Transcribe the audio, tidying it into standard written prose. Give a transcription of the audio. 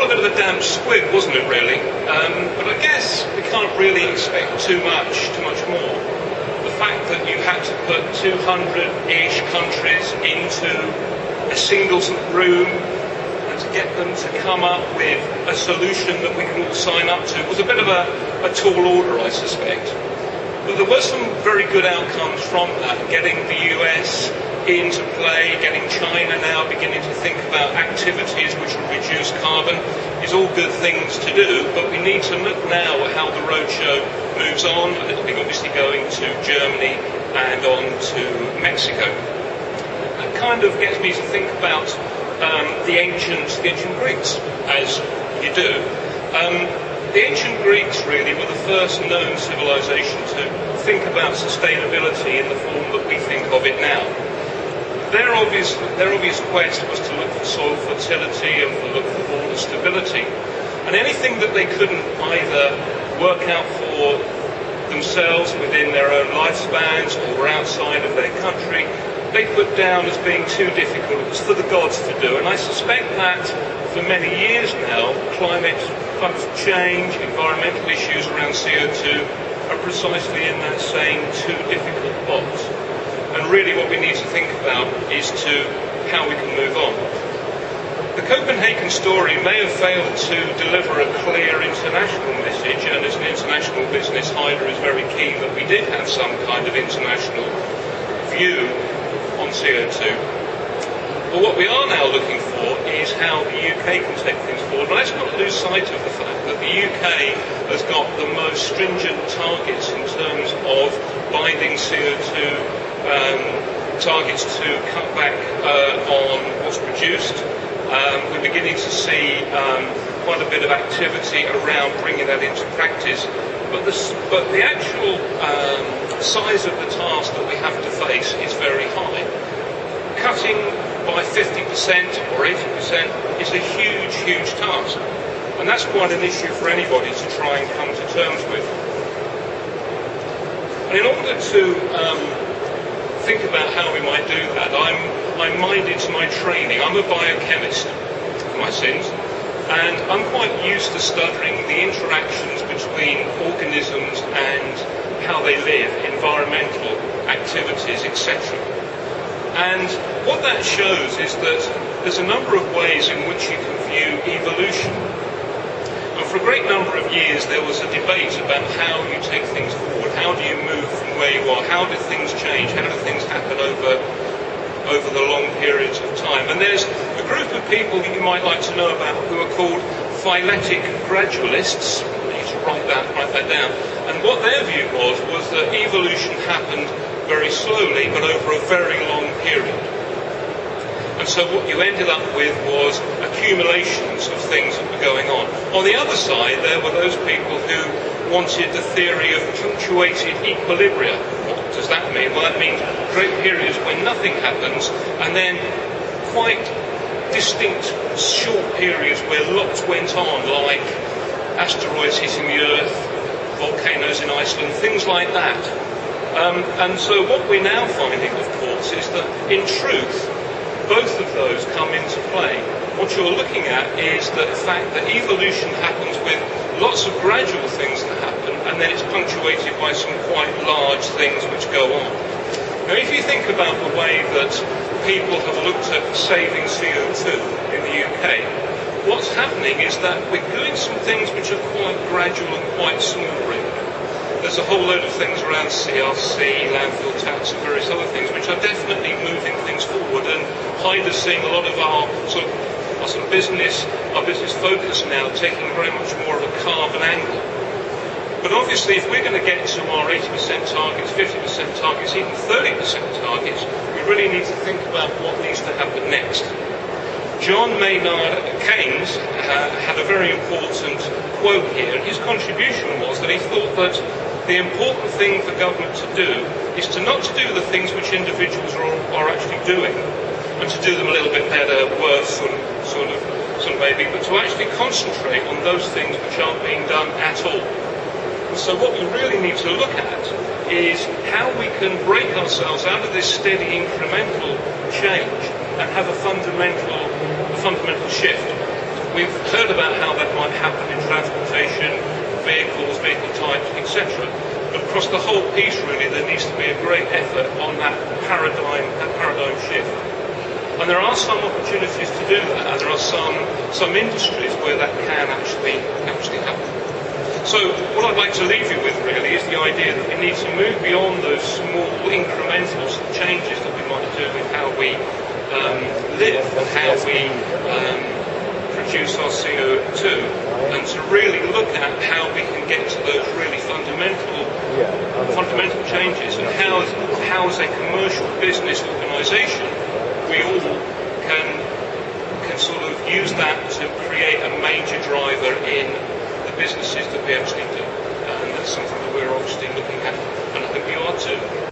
all a bit of a damp squib, wasn't it, really? But I guess we can't really expect too much more. The fact that you had to put 200-ish countries into a single room and to get them to come up with a solution that we can all sign up to was a bit of a tall order, I suspect. But there were some very good outcomes from that, getting the US into play, getting China now beginning to think about activities which will reduce carbon is all good things to do, but we need to look now at how the roadshow moves on. It'll be obviously going to Germany and on to Mexico. That kind of gets me to think about the ancient Greeks, as you do. The ancient Greeks really were the first known civilization to think about sustainability in the form that we think of it now. Their obvious quest was to look for soil fertility and to look for water stability. And anything that they couldn't either work out for themselves within their own lifespans or outside of their country, they put down as being too difficult. It was for the gods to do. And I suspect that for many years now, climate change, environmental issues around CO2 are precisely in that same too difficult box. And really what we need to think about is how we can move on. The Copenhagen story may have failed to deliver a clear international message, and as an international business, Hyder is very keen that we did have some kind of international view on CO2. But what we are now looking for is how the UK can take things forward. And let's not lose sight of the fact that the UK has got the most stringent targets in terms of binding CO2 targets to cut back on what's produced. We're beginning to see quite a bit of activity around bringing that into practice. But the actual size of the task that we have to face is very high. Cutting by 50% or 80% is a huge, huge task. And that's quite an issue for anybody to try and come to terms with. And in order to think about how we might do that, I'm minded to my training. I'm a biochemist, for my sins, and I'm quite used to studying the interactions between organisms and how they live, environmental activities, etc. And what that shows is that there's a number of ways in which you can view evolution. And for a great number of years there was a debate about how you take things forward, how do you move from where you are, how do things change, how do things happen over the long periods of time. And there's a group of people that you might like to know about who are called phyletic gradualists. I need to write that down. And what their view was that evolution happened very slowly, but over a very long period. And so what you ended up with was accumulations of things that were going on. On the other side, there were those people who wanted the theory of punctuated equilibria. What does that mean? Well, that means great periods when nothing happens, and then quite distinct short periods where lots went on, like asteroids hitting the Earth, volcanoes in Iceland, things like that. And so what we're now finding, of course, is that in truth, both of those come into play. What you're looking at is the fact that evolution happens with lots of gradual things that happen, and then it's punctuated by some quite large things which go on. Now, if you think about the way that people have looked at saving CO2 in the UK, what's happening is that we're doing some things which are quite gradual and quite small, really. There's a whole load of things around CRC, landfill tax and various other things which are definitely moving things forward, and Hyder's seeing a lot of our business focus now taking very much more of a carbon angle. But obviously if we're going to get to our 80% targets, 50% targets, even 30% targets, we really need to think about what needs to happen next. John Maynard Keynes had a very important quote here, and his contribution was that he thought that the important thing for government to do is not to do the things which individuals are actually doing, and to do them a little bit better, worse, sort of maybe, but to actually concentrate on those things which aren't being done at all. And so what we really need to look at is how we can break ourselves out of this steady incremental change and have a fundamental shift. we've heard about how that might happen in transportation, vehicles, vehicle types, etc. But across the whole piece, really, there needs to be a great effort on that paradigm shift. And there are some opportunities to do that, and there are some industries where that can actually happen. So what I'd like to leave you with really is the idea that we need to move beyond those small incremental changes that we might do in how we live and how we produce our CO2, and to really look at how we can get to those really fundamental changes, and how as a commercial business organisation we all can sort of use that to create a major driver in the businesses that we actually do. And that's something that we're obviously looking at, and I think you are too.